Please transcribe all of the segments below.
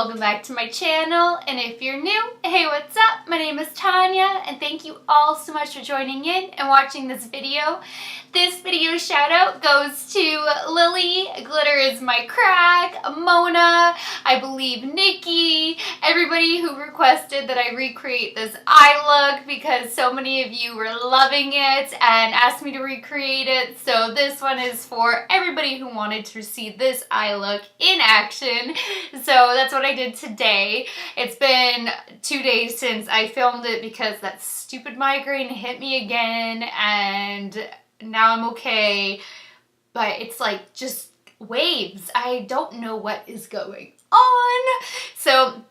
welcome back to my channel, and if you're new, hey, what's up? My name is Tanya, and thank you all so much for joining in and watching this video. This video shout out goes to Lily, Glitter is my crack, Mona, I believe Nikki, everybody who requested that I recreate this eye look because so many of you were loving it and asked me to recreate it. So this one is for everybody who wanted to see this eye look in action. So that's what I did today. It's been 2 days since I filmed it because that stupid migraine hit me again, and now I'm okay, but it's like just waves. I don't know what is going on. So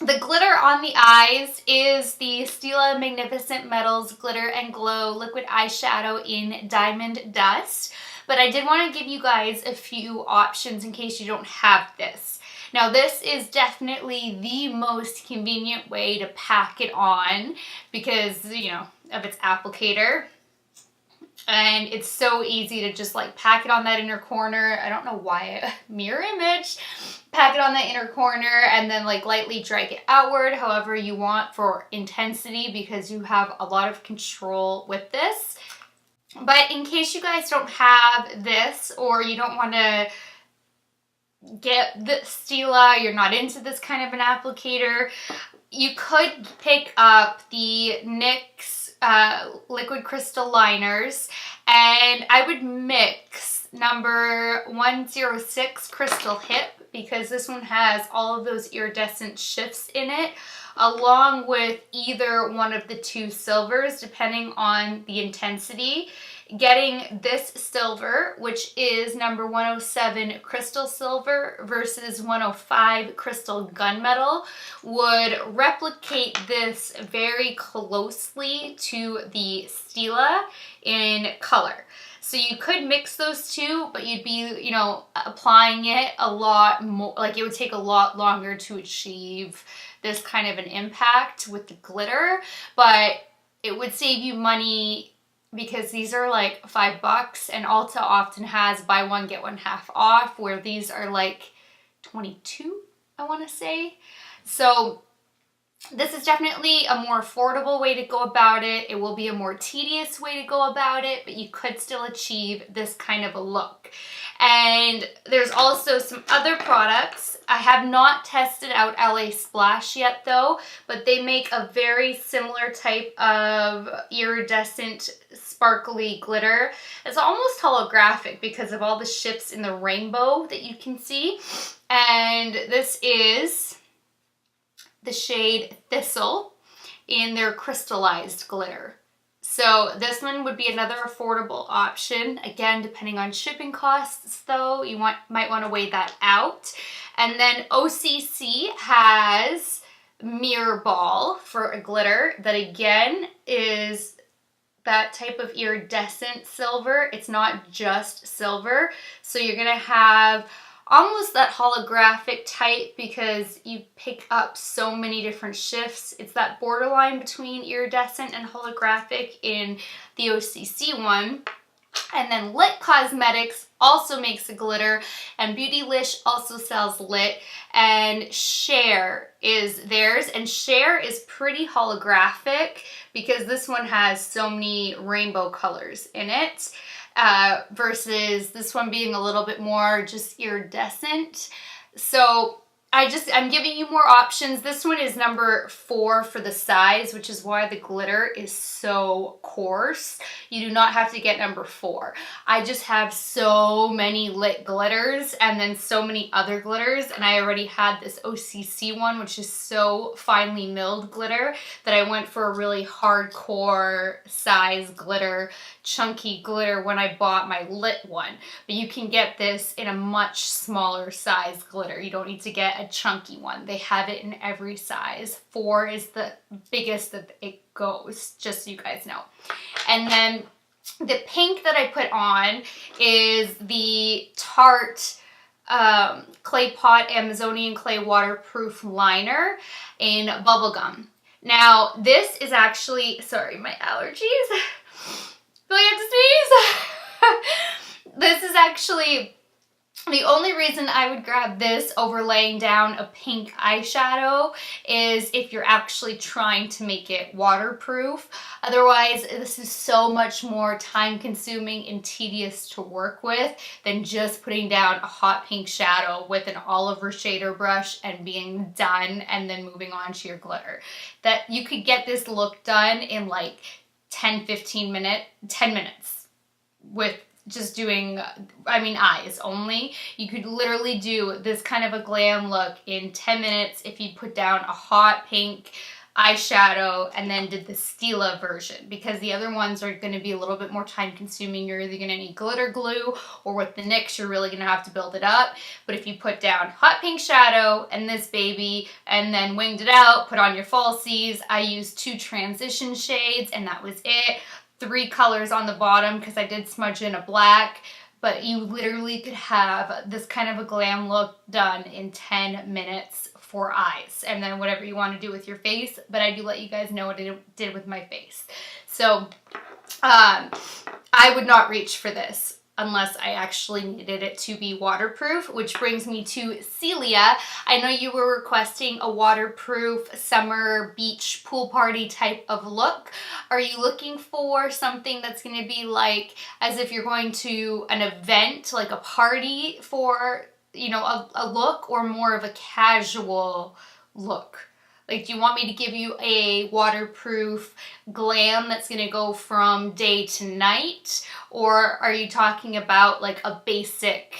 the glitter on the eyes is the Stila Magnificent Metals Glitter and Glow Liquid Eyeshadow in Diamond Dust. But I did want to give you guys a few options in case you don't have this. Now this is definitely the most convenient way to pack it on because, you know, of its applicator. And it's so easy to just like pack it on that inner corner. I don't know why, mirror image. Pack it on that inner corner and then like lightly drag it outward however you want for intensity because you have a lot of control with this. But in case you guys don't have this or you don't want to get the Stila, you're not into this kind of an applicator, you could pick up the NYX liquid crystal liners, and I would mix number 106 Crystal Hip because this one has all of those iridescent shifts in it, along with either one of the two silvers depending on the intensity. Getting this silver, which is number 107 Crystal Silver versus 105 Crystal Gunmetal, would replicate this very closely to the Stila in color. So you could mix those two, but you'd be, you know, applying it a lot more, like it would take a lot longer to achieve this kind of an impact with the glitter, but it would save you money because these are like $5 and Ulta often has buy one get one half off, where these are like 22, I want to say. So this is definitely a more affordable way to go about it. It will be a more tedious way to go about it, but you could still achieve this kind of a look. And there's also some other products. I have not tested out LA Splash yet though, but they make a very similar type of iridescent sparkly glitter. It's almost holographic because of all the shifts in the rainbow that you can see. And this is the shade Thistle in their crystallized glitter. So this one would be another affordable option. Again, depending on shipping costs though, you might want to weigh that out. And then OCC has Mirror Ball for a glitter that again is that type of iridescent silver. It's not just silver. So you're gonna have almost that holographic type because you pick up so many different shifts. It's that borderline between iridescent and holographic in the OCC one. And then Lit Cosmetics also makes a glitter, and Beautylish also sells Lit, and Share is theirs, and Share is pretty holographic because this one has so many rainbow colors in it. Versus this one being a little bit more just iridescent. So I'm giving you more options. This one is number 4 for the size, which is why the glitter is so coarse. You do not have to get number 4. I just have so many lit glitters and then so many other glitters, and I already had this OCC one, which is so finely milled glitter, that I went for a really hardcore size glitter, chunky glitter when I bought my lit one. But you can get this in a much smaller size glitter. You don't need to get a chunky one. They have it in every size. 4 is the biggest that it goes, just so you guys know. And then the pink that I put on is the Tarte Clay Pot Amazonian Clay Waterproof Liner in Bubblegum. Now this is actually, sorry, my allergies. I feel like I have to sneeze. This is actually The only reason I would grab this over laying down a pink eyeshadow is if you're actually trying to make it waterproof. Otherwise, this is so much more time consuming and tedious to work with than just putting down a hot pink shadow with an Oliver shader brush and being done and then moving on to your glitter. That you could get this look done in like 10 minutes with just doing, I mean, eyes only. You could literally do this kind of a glam look in 10 minutes if you put down a hot pink eyeshadow and then did the Stila version, because the other ones are going to be a little bit more time consuming. You're either going to need glitter glue, or with the NYX you're really going to have to build it up. But if you put down hot pink shadow and this baby and then winged it out, put on your falsies. I used 2 transition shades and that was it. 3 colors on the bottom because I did smudge in a black, but you literally could have this kind of a glam look done in 10 minutes for eyes, and then whatever you want to do with your face, but I do let you guys know what I did with my face. So I would not reach for this unless I actually needed it to be waterproof, which brings me to Celia. I know you were requesting a waterproof summer beach pool party type of look. Are you looking for something that's going to be like as if you're going to an event, like a party for, you know, a look, or more of a casual look? Like, do you want me to give you a waterproof glam that's going to go from day to night? Or are you talking about like a basic,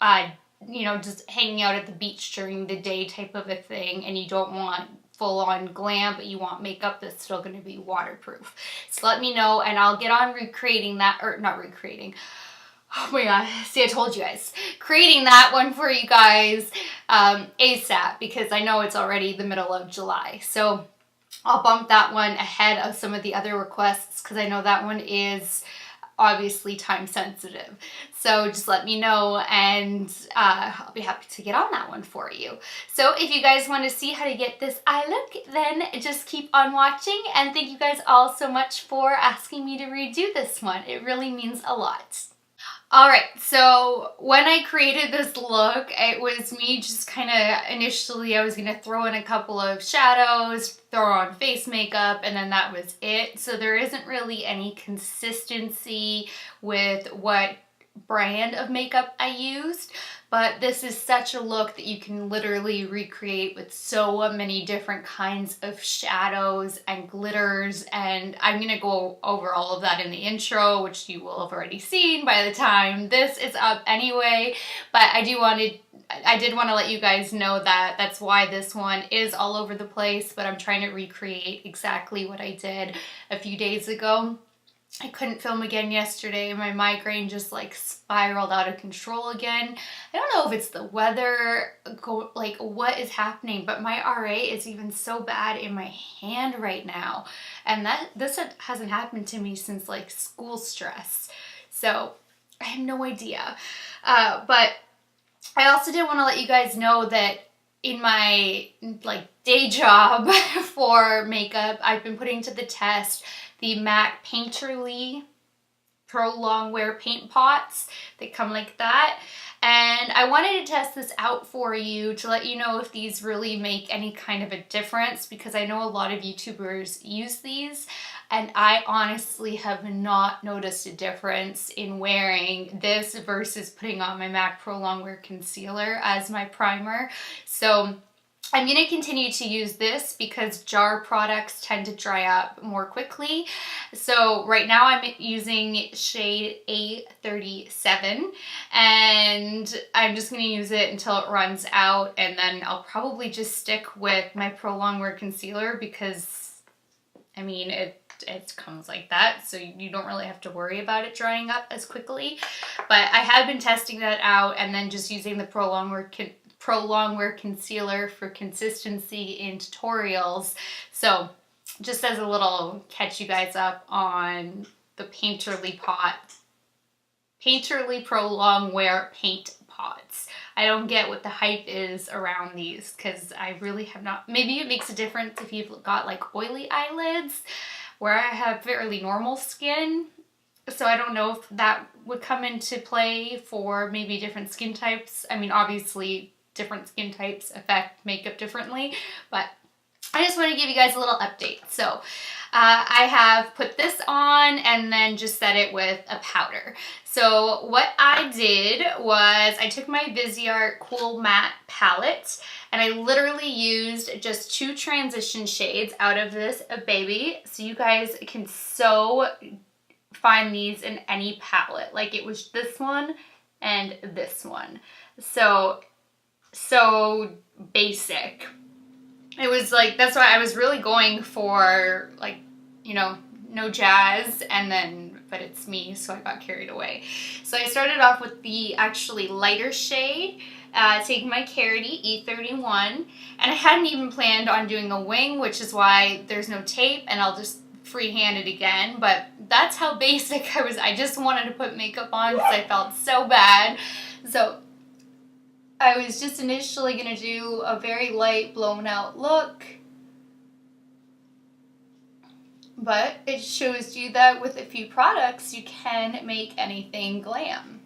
you know, just hanging out at the beach during the day type of a thing, and you don't want full-on glam, but you want makeup that's still going to be waterproof? So let me know, and I'll get on recreating that, or not recreating. Oh my god, see, I told you guys. Creating that one for you guys ASAP, because I know it's already the middle of July. So I'll bump that one ahead of some of the other requests, because I know that one is obviously time sensitive. So just let me know, and I'll be happy to get on that one for you. So if you guys want to see how to get this eye look, then just keep on watching, and thank you guys all so much for asking me to redo this one. It really means a lot. Alright, so when I created this look, it was me just kind of, initially I was going to throw in a couple of shadows, throw on face makeup, and then that was it. So there isn't really any consistency with what brand of makeup I used, but this is such a look that you can literally recreate with so many different kinds of shadows and glitters, and I'm gonna go over all of that in the intro, which you will have already seen by the time this is up anyway. But I did want to let you guys know that that's why this one is all over the place, but I'm trying to recreate exactly what I did a few days ago. I couldn't film again yesterday. My migraine just like spiraled out of control again. I don't know if it's the weather, like what is happening, but my RA is even so bad in my hand right now. And this hasn't happened to me since like school stress. So I have no idea. But I also did want to let you guys know that in my like day job for makeup, I've been putting to the test the MAC Painterly Pro Longwear paint pots. They come like that. And I wanted to test this out for you to let you know if these really make any kind of a difference, because I know a lot of YouTubers use these, and I honestly have not noticed a difference in wearing this versus putting on my MAC Pro Longwear Concealer as my primer. So I'm going to continue to use this because jar products tend to dry up more quickly. So right now I'm using shade A37, and I'm just going to use it until it runs out, and then I'll probably just stick with my Pro Longwear Concealer because, I mean, it comes like that, so you don't really have to worry about it drying up as quickly. But I have been testing that out and then just using the Pro Longwear Concealer for consistency in tutorials. So just as a little catch you guys up on the Painterly Pro Longwear paint pots. I don't get what the hype is around these, because I really have not. Maybe it makes a difference if you've got like oily eyelids, where I have fairly normal skin. So I don't know if that would come into play for maybe different skin types. I mean, obviously different skin types affect makeup differently, but I just want to give you guys a little update. So I have put this on and then just set it with a powder. So what I did was I took my Viseart Cool Matte palette and I literally used just 2 transition shades out of this baby. So you guys can so find these in any palette. Like it was this one and this one. So basic. It was like, that's why I was really going for like, you know, no jazz, and then, but it's me, so I got carried away. So I started off with the actually lighter shade, taking my Carity E31, and I hadn't even planned on doing a wing, which is why there's no tape, and I'll just freehand it again, but that's how basic I was. I just wanted to put makeup on because I felt so bad. So I was just initially going to do a very light blown out look, but it shows you that with a few products you can make anything glam.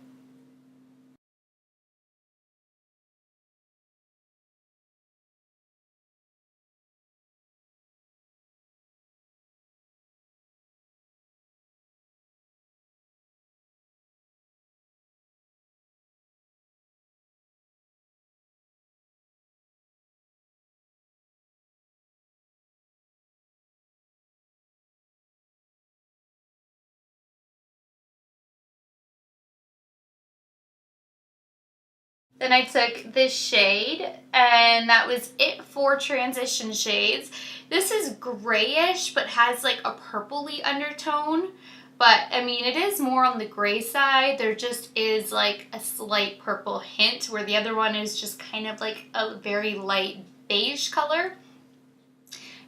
Then I took this shade, and that was it for transition shades. This is grayish, but has like a purpley undertone. But, I mean, it is more on the gray side. There just is like a slight purple hint, where the other one is just kind of like a very light beige color.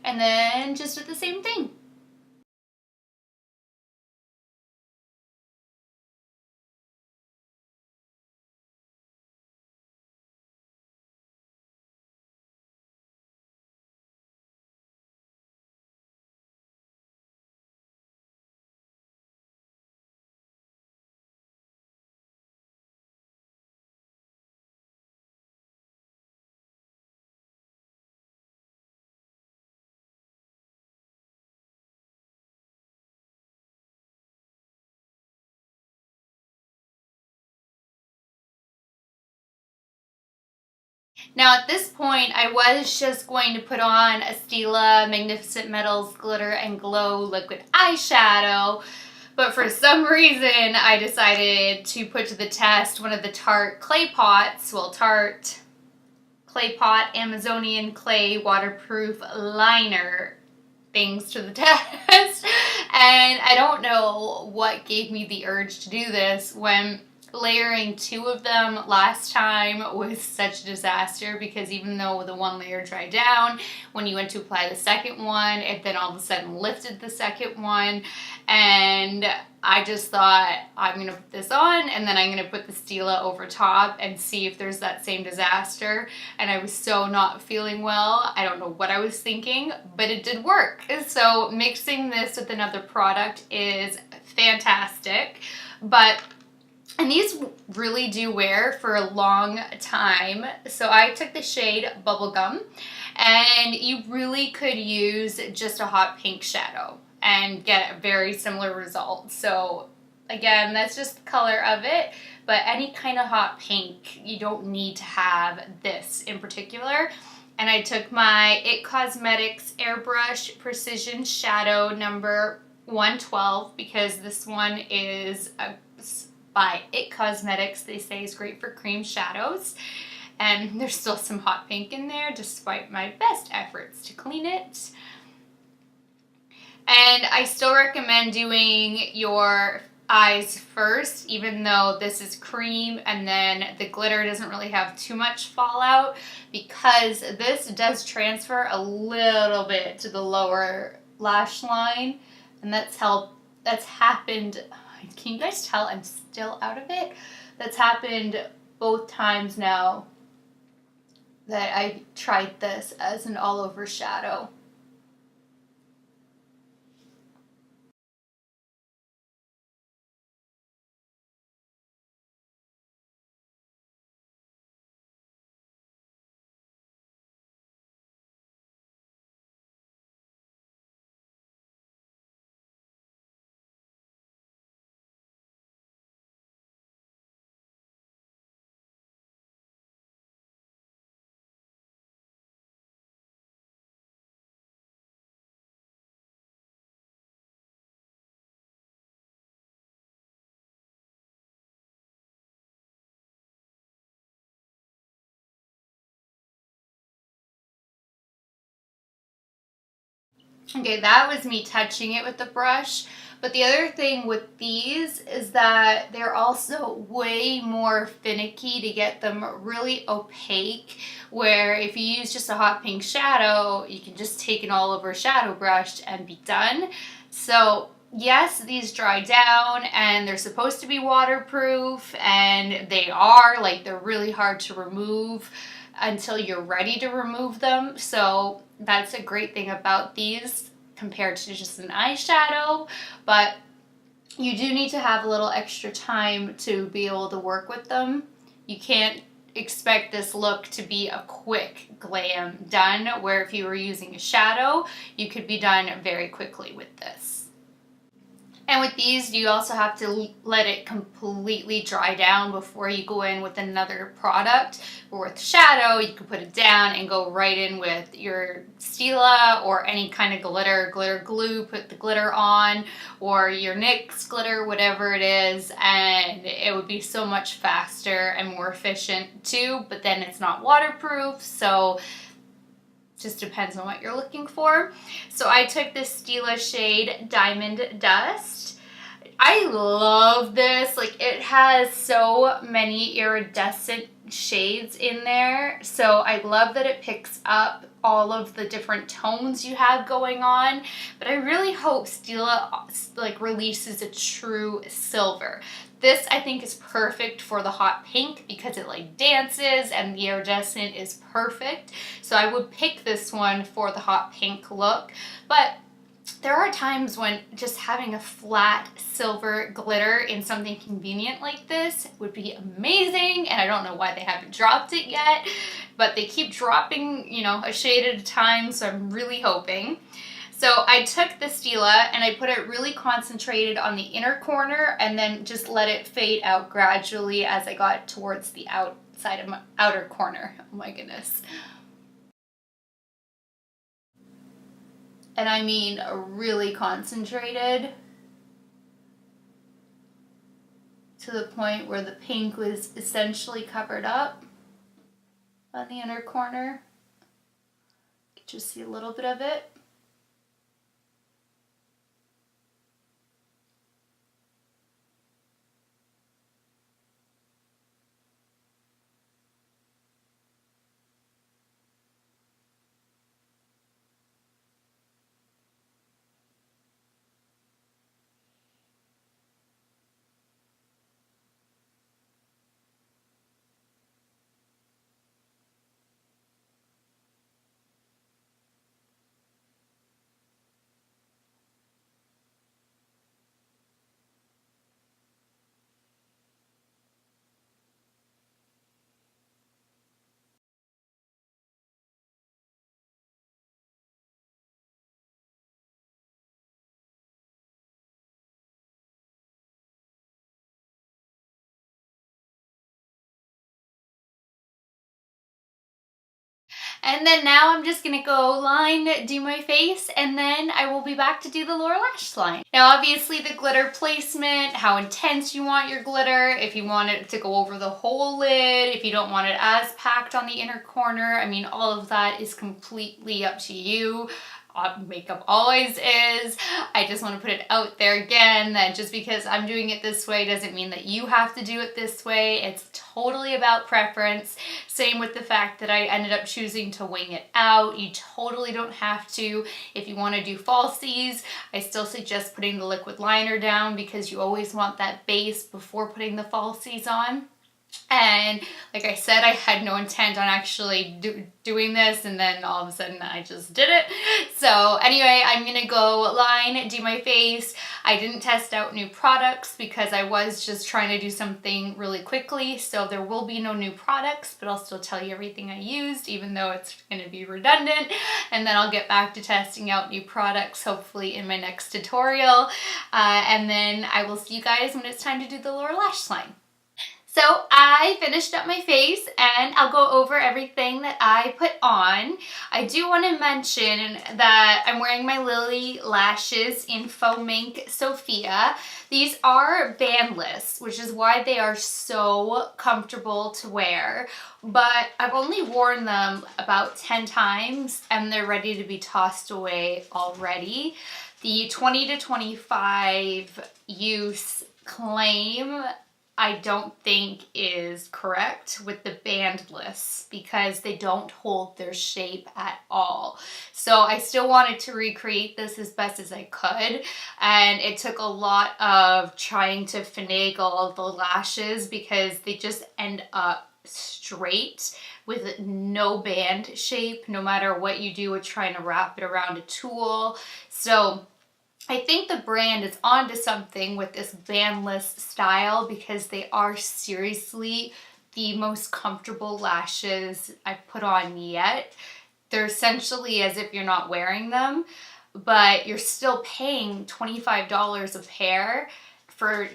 And then just did the same thing. Now at this point, I was just going to put on a Stila Magnificent Metals Glitter and Glow Liquid Eyeshadow, but for some reason I decided to put to the test one of the Tarte clay pots, well, Tarte clay pot Amazonian clay waterproof liner things to the test. And I don't know what gave me the urge to do this when layering 2 of them last time was such a disaster, because even though the one layer dried down, when you went to apply the second one, it then all of a sudden lifted the second one, and I just thought, I'm going to put this on and then I'm going to put the Stila over top and see if there's that same disaster. And I was so not feeling well. I don't know what I was thinking, but it did work. So mixing this with another product is fantastic. And these really do wear for a long time. So I took the shade Bubblegum, and you really could use just a hot pink shadow and get a very similar result. So again, that's just the color of it, but any kind of hot pink, you don't need to have this in particular. And I took my IT Cosmetics Airbrush Precision Shadow number 112, because this one is by IT Cosmetics. They say is great for cream shadows. And there's still some hot pink in there despite my best efforts to clean it. And I still recommend doing your eyes first, even though this is cream and then the glitter doesn't really have too much fallout, because this does transfer a little bit to the lower lash line, and that's happened. Can you guys tell I'm still out of it? That's happened both times now that I tried this as an all over shadow. Okay, that was me touching it with the brush. But the other thing with these is that they're also way more finicky to get them really opaque, where if you use just a hot pink shadow, you can just take an all over shadow brush and be done. So yes, these dry down and they're supposed to be waterproof, and they are, like, they're really hard to remove until you're ready to remove them. So that's a great thing about these compared to just an eyeshadow, but you do need to have a little extra time to be able to work with them. You can't expect this look to be a quick glam done, where if you were using a shadow, you could be done very quickly with this. And with these, you also have to let it completely dry down before you go in with another product. Or with shadow, you can put it down and go right in with your Stila or any kind of glitter glue, put the glitter on, or your NYX glitter, whatever it is, and it would be so much faster and more efficient too, but then it's not waterproof, so just depends on what you're looking for. So I took this Stila shade Diamond Dust. I love this. Like, it has so many iridescent shades in there. So I love that it picks up all of the different tones you have going on. But I really hope Stila like releases a true silver. This, I think, is perfect for the hot pink because it like dances and the iridescent is perfect. So I would pick this one for the hot pink look. But there are times when just having a flat silver glitter in something convenient like this would be amazing, and I don't know why they haven't dropped it yet, but they keep dropping, you know, a shade at a time, so I'm really hoping. So I took the Stila and I put it really concentrated on the inner corner and then just let it fade out gradually as I got towards the outside of my outer corner. Oh my goodness. And I mean really concentrated to the point where the pink was essentially covered up on the inner corner. You can just see a little bit of it. And then now I'm just gonna go do my face, and then I will be back to do the lower lash line. Now obviously the glitter placement, how intense you want your glitter, if you want it to go over the whole lid, if you don't want it as packed on the inner corner, I mean, all of that is completely up to you. Makeup always is. I just want to put it out there again that just because I'm doing it this way doesn't mean that you have to do it this way. It's totally about preference. Same with the fact that I ended up choosing to wing it out. You totally don't have to. If you want to do falsies, I still suggest putting the liquid liner down because you always want that base before putting the falsies on. And like I said, I had no intent on actually doing this, and then all of a sudden I just did it. So anyway, I'm gonna go do my face. I didn't test out new products because I was just trying to do something really quickly, so there will be no new products, but I'll still tell you everything I used, even though it's gonna be redundant. And then I'll get back to testing out new products, hopefully in my next tutorial. And then I will see you guys when it's time to do the lower lash line. So I finished up my face and I'll go over everything that I put on. I do want to mention that I'm wearing my Lily lashes in Faux Mink Sophia. These are bandless, which is why they are so comfortable to wear, but I've only worn them about 10 times and they're ready to be tossed away already. The 20 to 25 use claim I don't think is correct with the bandless because they don't hold their shape at all. So I still wanted to recreate this as best as I could, and it took a lot of trying to finagle the lashes because they just end up straight with no band shape no matter what you do with trying to wrap it around a tool. So I think the brand is onto something with this bandless style because they are seriously the most comfortable lashes I've put on yet. They're essentially as if you're not wearing them, but you're still paying $25 a pair for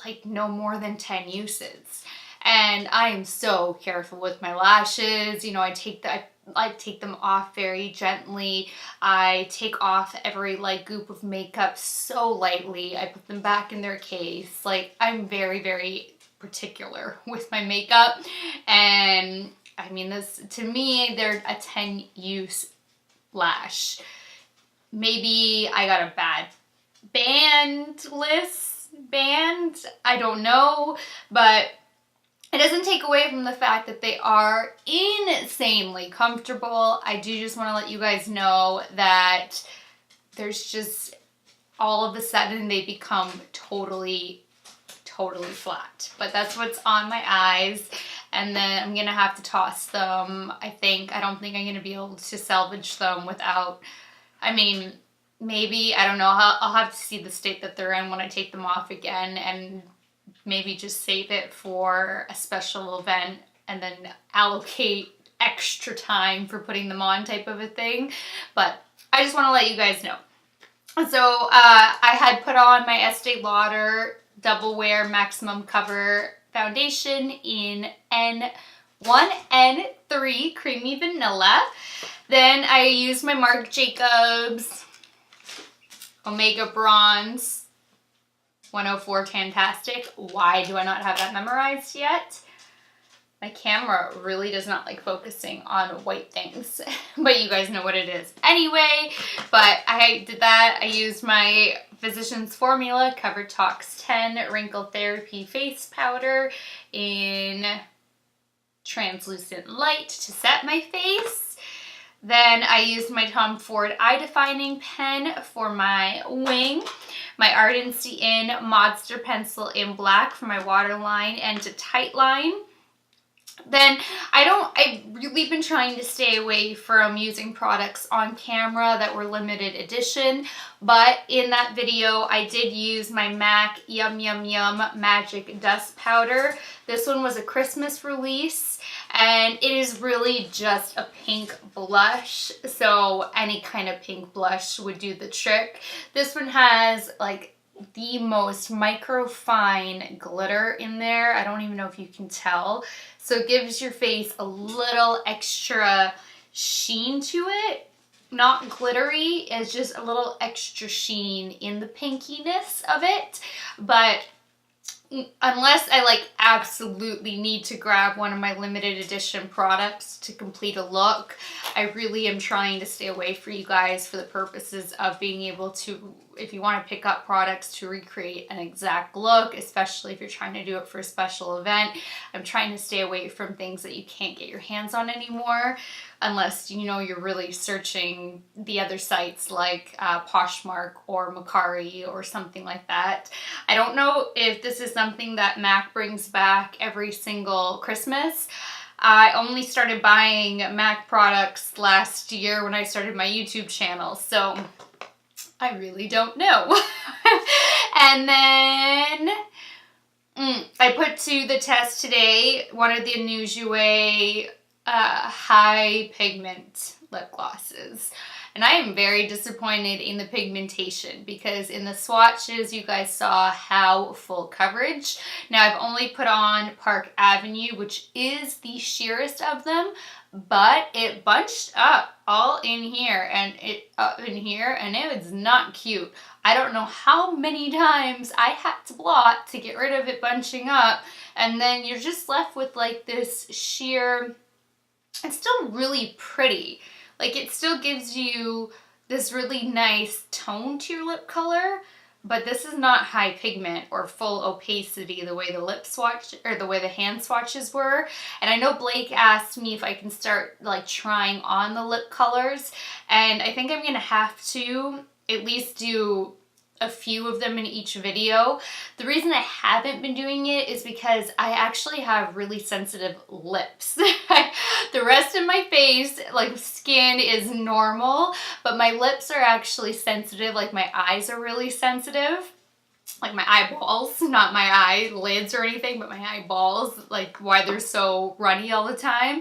like no more than 10 uses. And I am so careful with my lashes. You know, I take them off very gently. I take off every like goop of makeup so lightly. I put them back in their case. Like, I'm very, very particular with my makeup. And I mean, this, to me, they're a 10 use lash. Maybe I got a bad band, I don't know, but it doesn't take away from the fact that they are insanely comfortable. I do just want to let you guys know that there's just all of a sudden they become totally flat. But that's what's on my eyes. And then I'm going to have to toss them. I don't think I'm going to be able to salvage them without, I mean, maybe, I don't know. I'll have to see the state that they're in when I take them off again and maybe just save it for a special event and then allocate extra time for putting them on type of a thing. But I just want to let you guys know. So I had put on my Estee Lauder Double Wear Maximum Cover Foundation in N1 N3 Creamy Vanilla. Then I used my Marc Jacobs Omega Bronze 104 Tastic. Why do I not have that memorized yet? My camera really does not like focusing on white things, but you guys know what it is. Anyway, but I did that. I used my Physicians Formula Cover Tox 10 Wrinkle Therapy Face Powder in Translucent Light to set my face. Then I used my Tom Ford Eye Defining Pen for my wing. My Ardency in Modster Pencil in Black for my waterline and to tightline. Then I've really been trying to stay away from using products on camera that were limited edition, but in that video I did use my MAC Yum Yum Yum Magic Dust Powder. This one was a Christmas release and it is really just a pink blush, so any kind of pink blush would do the trick. This one has like the most micro fine glitter in there. I don't even know if you can tell. So it gives your face a little extra sheen to it. Not glittery, it's just a little extra sheen in the pinkiness of it. But unless I like absolutely need to grab one of my limited edition products to complete a look, I really am trying to stay away for you guys for the purposes of being able to, if you want to pick up products to recreate an exact look, especially if you're trying to do it for a special event, I'm trying to stay away from things that you can't get your hands on anymore, unless you know you're really searching the other sites like Poshmark or Mercari or something like that. I don't know if this is something that MAC brings back every single Christmas. I only started buying MAC products last year when I started my YouTube channel, so I really don't know. And then I put to the test today one of the Inujue high pigment lip glosses. And I am very disappointed in the pigmentation because in the swatches you guys saw how full coverage. Now I've only put on Park Avenue, which is the sheerest of them, but it bunched up all in here and it was not cute. I don't know how many times I had to blot to get rid of it bunching up, and then you're just left with like this sheer. It's still really pretty. Like it still gives you this really nice tone to your lip color, but this is not high pigment or full opacity the way the lip swatch or the way the hand swatches were. And I know Blake asked me if I can start like trying on the lip colors, and I think I'm gonna have to at least do a few of them in each video. The reason I haven't been doing it is because I actually have really sensitive lips. The rest of my face, like skin, is normal, but my lips are actually sensitive. Like my eyes are really sensitive. Like my eyeballs, not my eyelids or anything, but my eyeballs, like why they're so runny all the time.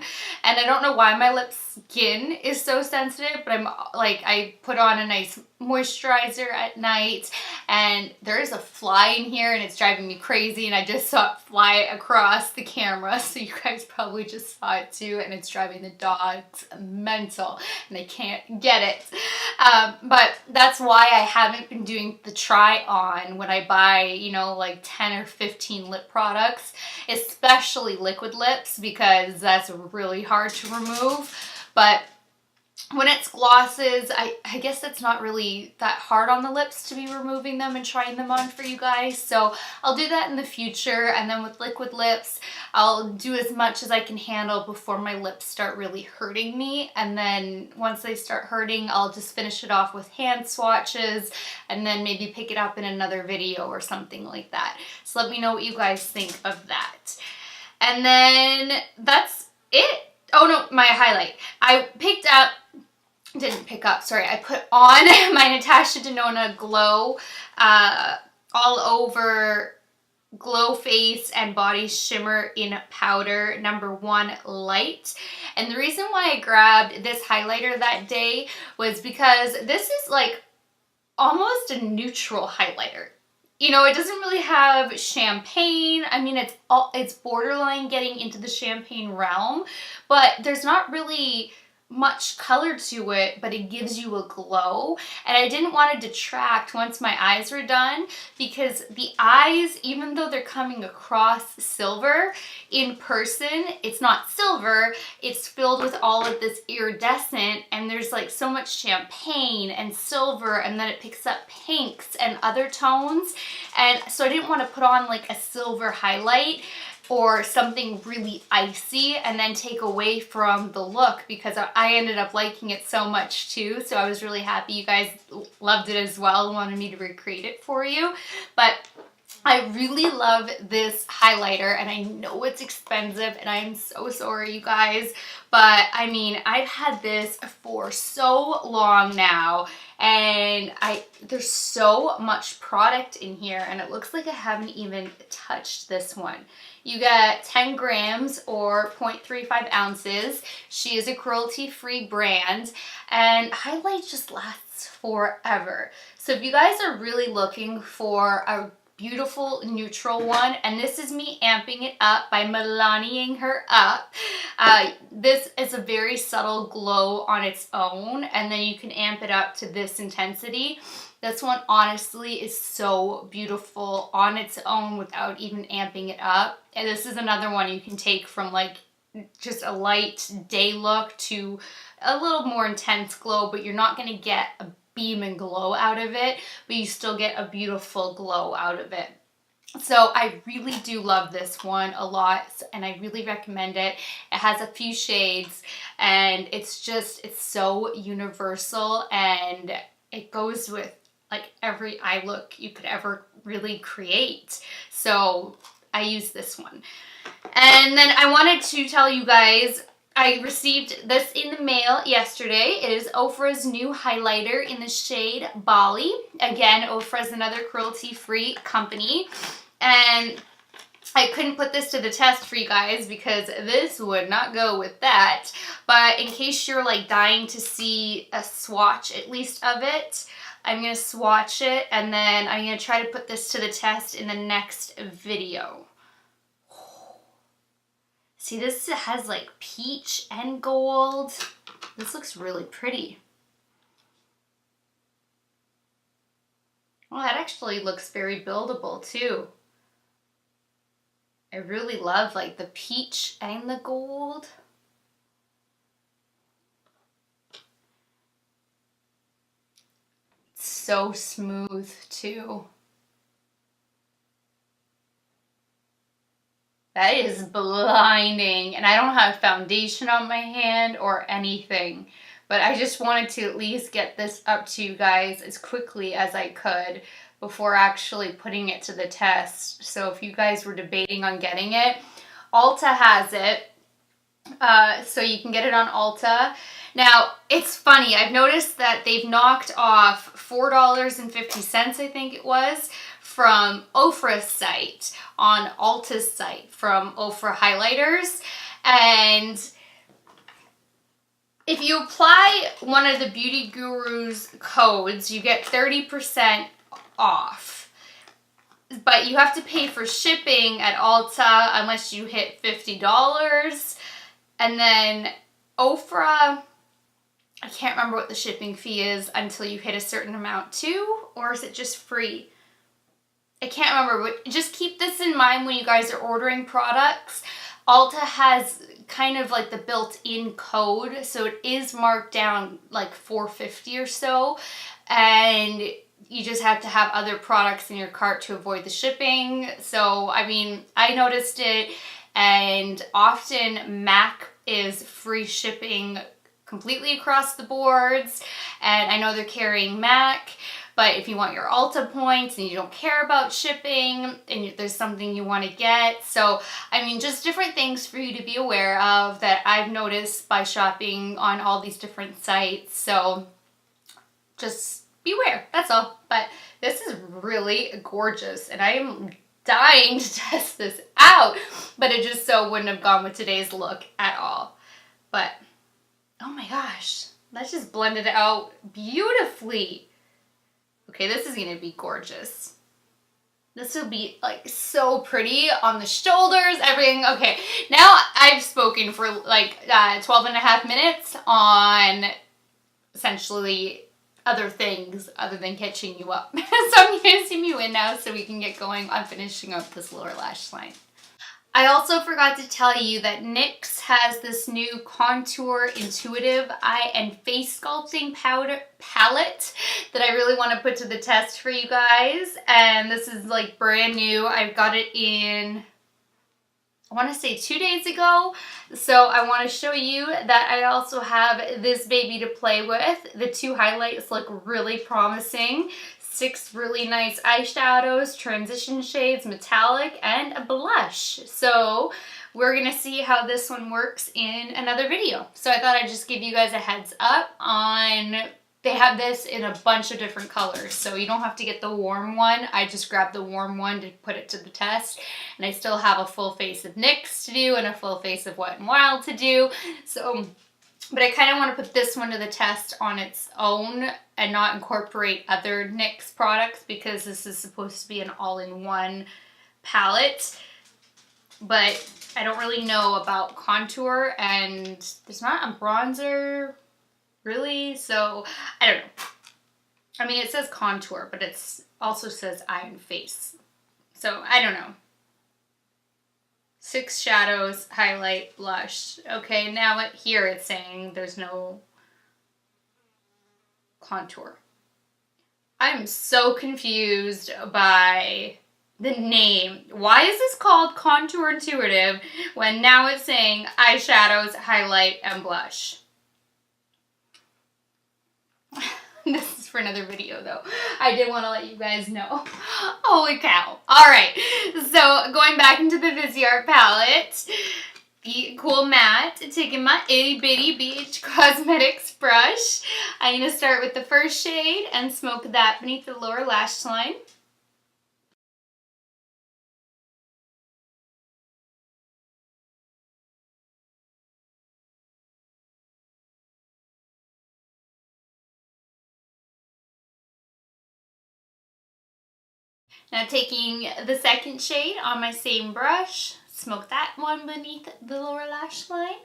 And I don't know why my lip skin is so sensitive, but I'm like, I put on a nice moisturizer at night and there is a fly in here and it's driving me crazy, and I just saw it fly across the camera, so you guys probably just saw it too, and it's driving the dogs mental and they can't get it. But that's why I haven't been doing the try on when I buy, you know, like 10 or 15 lip products, especially liquid lips, because that's really hard to remove. But when it's glosses, I guess it's not really that hard on the lips to be removing them and trying them on for you guys. So I'll do that in the future. And then with liquid lips, I'll do as much as I can handle before my lips start really hurting me. And then once they start hurting, I'll just finish it off with hand swatches and then maybe pick it up in another video or something like that. So let me know what you guys think of that. And then that's it. Oh no, my highlight. I put on my Natasha Denona Glow All Over Glow Face and Body Shimmer in Powder #1 Light. And the reason why I grabbed this highlighter that day was because this is like almost a neutral highlighter. You know, it doesn't really have champagne. I mean, it's borderline getting into the champagne realm, but there's not really much color to it, but it gives you a glow. And I didn't want to detract once my eyes were done, because the eyes, even though they're coming across silver, in person it's not silver, it's filled with all of this iridescent, and there's like so much champagne and silver, and then it picks up pinks and other tones. And so I didn't want to put on like a silver highlight or something really icy and then take away from the look, because I ended up liking it so much too. So I was really happy you guys loved it as well and wanted me to recreate it for you. But I really love this highlighter, and I know it's expensive and I am so sorry, you guys, but I mean, I've had this for so long now, and there's so much product in here, and it looks like I haven't even touched this one. You get 10 grams or 0.35 ounces. She is a cruelty-free brand, and highlight just lasts forever. So if you guys are really looking for a beautiful neutral one, and this is me amping it up by Melaniaing her up. This is a very subtle glow on its own, and then you can amp it up to this intensity. This one honestly is so beautiful on its own without even amping it up. And this is another one you can take from like just a light day look to a little more intense glow, but you're not going to get a beam and glow out of it, but you still get a beautiful glow out of it. So I really do love this one a lot, and I really recommend it. It has a few shades, and it's so universal, and it goes with like every eye look you could ever really create. So I use this one. And then I wanted to tell you guys, I received this in the mail yesterday. It is Ofra's new highlighter in the shade Bali. Again, Ofra is another cruelty-free company. And I couldn't put this to the test for you guys because this would not go with that. But in case you're like dying to see a swatch at least of it, I'm going to swatch it and then I'm going to try to put this to the test in the next video. See, this has like peach and gold. This looks really pretty. Well, that actually looks very buildable too. I really love like the peach and the gold. It's so smooth too. That is blinding, and I don't have foundation on my hand or anything, but I just wanted to at least get this up to you guys as quickly as I could before actually putting it to the test. So if you guys were debating on getting it, Ulta has it, so you can get it on Ulta. Now, it's funny, I've noticed that they've knocked off $4.50, I think it was, from Ofra's site, on Ulta's site, from Ofra Highlighters. And if you apply one of the Beauty Guru's codes, you get 30% off. But you have to pay for shipping at Ulta unless you hit $50. And then Ofra, I can't remember what the shipping fee is until you hit a certain amount too, or is it just free? I can't remember, but just keep this in mind when you guys are ordering products. Ulta has kind of like the built-in code, so it is marked down like $4.50 or so, and you just have to have other products in your cart to avoid the shipping. So, I mean, I noticed it, and often MAC is free shipping completely across the boards, and I know they're carrying MAC. But if you want your Ulta points and you don't care about shipping and there's something you want to get. So, I mean, just different things for you to be aware of that I've noticed by shopping on all these different sites. So, just beware, that's all. But this is really gorgeous and I am dying to test this out. But it just so wouldn't have gone with today's look at all. But, oh my gosh, that just blended out beautifully. Okay, this is gonna be gorgeous. This will be like so pretty on the shoulders, everything. Okay, now I've spoken for like 12 and a half minutes on essentially other things other than catching you up. So I'm gonna zoom you in now so we can get going on finishing up this lower lash line. I also forgot to tell you that NYX has this new Contour Intuitive Eye and Face Sculpting Powder palette that I really want to put to the test for you guys. And this is like brand new. I got it in, I want to say 2 days ago. So I want to show you that I also have this baby to play with. The two highlights look really promising. 6 really nice eyeshadows, transition shades, metallic, and a blush. So we're gonna see how this one works in another video. So I thought I'd just give you guys a heads up on, they have this in a bunch of different colors. So you don't have to get the warm one. I just grabbed the warm one to put it to the test. And I still have a full face of NYX to do and a full face of Wet n Wild to do. So, but I kind of want to put this one to the test on its own and not incorporate other NYX products because this is supposed to be an all-in-one palette. But I don't really know about contour and there's not a bronzer really, so I don't know. I mean, it says contour, but it also says eye and face. So I don't know. 6 shadows, highlight, blush. Okay, now here it's saying there's no contour. I'm so confused by the name. Why is this called Contour Intuitive when now it's saying eyeshadows, highlight, and blush? This is for another video though. I did want to let you guys know. Holy cow. Alright, so going back into the Viseart palette, the Cool Matte, taking my itty bitty beach cosmetics brush. I'm going to start with the first shade and smoke that beneath the lower lash line. Now taking the second shade on my same brush, smoke that one beneath the lower lash line.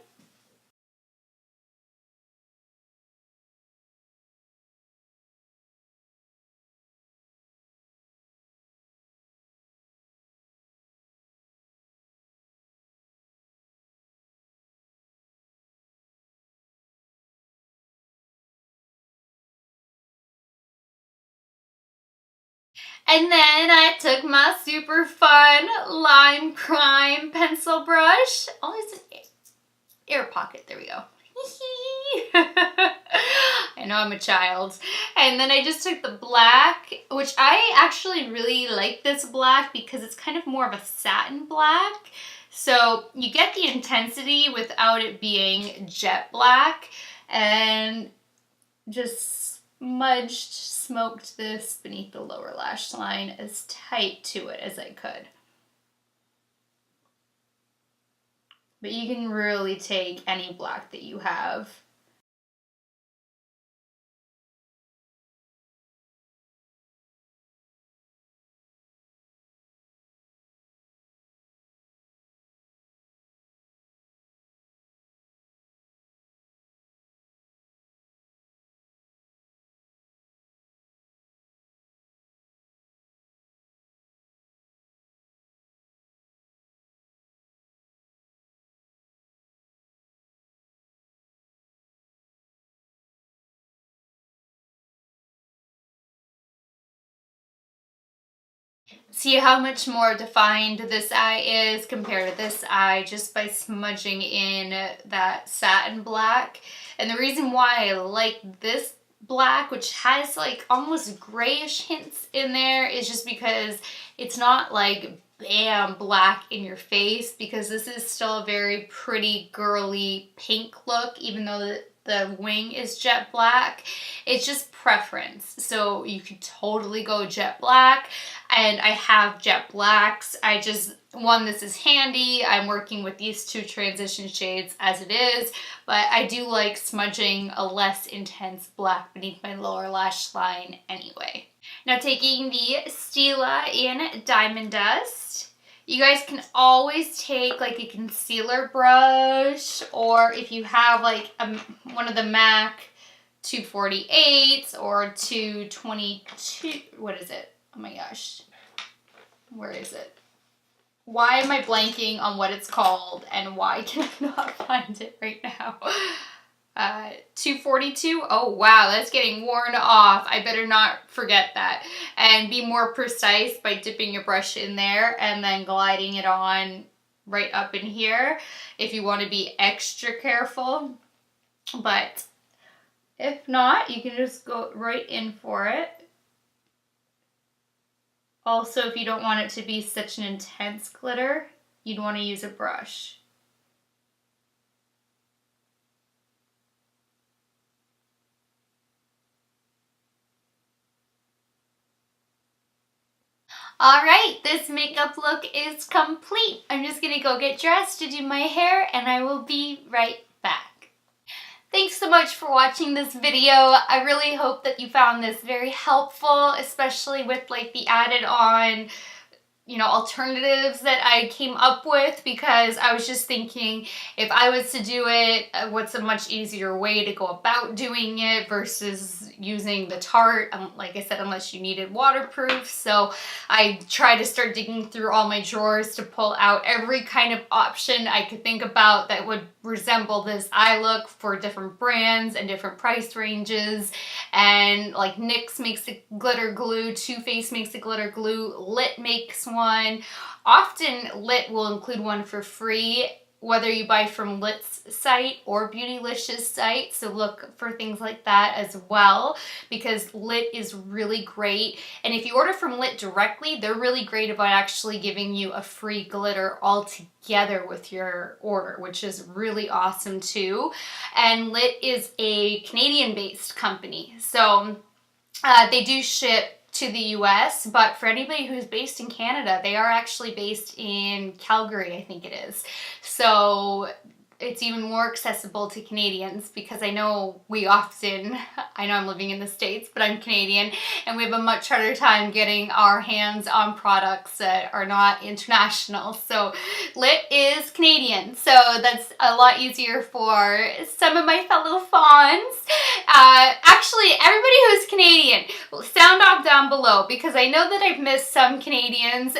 And then I took my super fun Lime Crime pencil brush. Oh, it's an air pocket. There we go. I know I'm a child. And then I just took the black, which I actually really like this black because it's kind of more of a satin black. So you get the intensity without it being jet black. And just smoked this beneath the lower lash line as tight to it as I could. But you can really take any black that you have. See how much more defined this eye is compared to this eye just by smudging in that satin black. And the reason why I like this black, which has like almost grayish hints in there, is just because it's not like bam black in your face, because this is still a very pretty girly pink look, even though the wing is jet black. It's just preference. So you could totally go jet black, and I have jet blacks. I just, one, this is handy. I'm working with these two transition shades as it is, but I do like smudging a less intense black beneath my lower lash line anyway. Now taking the Stila in Diamond Dust. You guys can always take like a concealer brush, or if you have like one of the MAC 248s or 222, what is it? Oh my gosh, where is it? Why am I blanking on what it's called, and why can I not find it right now? 242. Oh wow, that's getting worn off. I better not forget that. And be more precise by dipping your brush in there and then gliding it on right up in here if you want to be extra careful. But if not, you can just go right in for it. Also, if you don't want it to be such an intense glitter, you'd want to use a brush. Alright, this makeup look is complete. I'm just gonna go get dressed to do my hair, and I will be right back. Thanks so much for watching this video. I really hope that you found this very helpful, especially with like the added on, you know, alternatives that I came up with, because I was just thinking if I was to do it, what's a much easier way to go about doing it versus using the Tarte, like I said, unless you needed waterproof. So I tried to start digging through all my drawers to pull out every kind of option I could think about that would resemble this eye look for different brands and different price ranges. And like NYX makes a glitter glue, Too Faced makes a glitter glue, Lit makes one. Often Lit will include one for free, whether you buy from Lit's site or Beautylicious site. So look for things like that as well, because Lit is really great. And if you order from Lit directly, they're really great about actually giving you a free glitter altogether with your order, which is really awesome too. And Lit is a Canadian-based company, so they do ship to the US, but for anybody who's based in Canada, they are actually based in Calgary, I think it is. So it's even more accessible to Canadians, because I know I'm living in the States, but I'm Canadian, and we have a much harder time getting our hands on products that are not international. So Lit is Canadian, so that's a lot easier for some of my fellow fawns. Actually, everybody who's Canadian, sound off down below, because I know that I've missed some Canadians,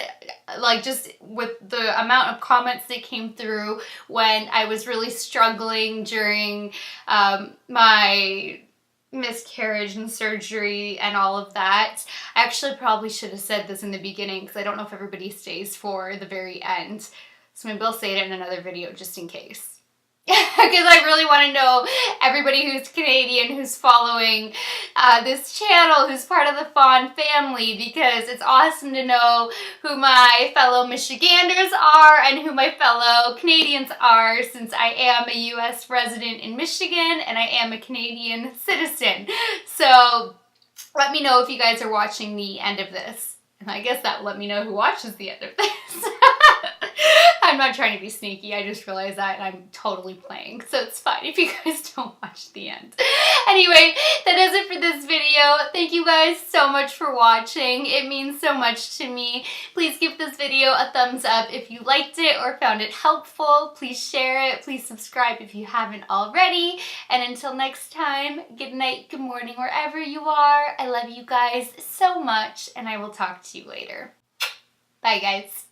like just with the amount of comments that came through when I was really struggling during my miscarriage and surgery and all of that. I actually probably should have said this in the beginning, because I don't know if everybody stays for the very end. So maybe I'll say it in another video just in case. Because I really want to know everybody who's Canadian, who's following this channel, who's part of the Fawn family, because it's awesome to know who my fellow Michiganders are and who my fellow Canadians are, since I am a US resident in Michigan and I am a Canadian citizen. So let me know if you guys are watching the end of this. And I guess that will let me know who watches the end of this. I'm not trying to be sneaky, I just realized that, and I'm totally playing, so it's fine if you guys don't watch the end. Anyway, that is it for this video. Thank you guys so much for watching. It means so much to me. Please give this video a thumbs up if you liked it or found it helpful. Please share it. Please subscribe if you haven't already. And until next time, good night, good morning, wherever you are. I love you guys so much, and I will talk to you later. Bye, guys.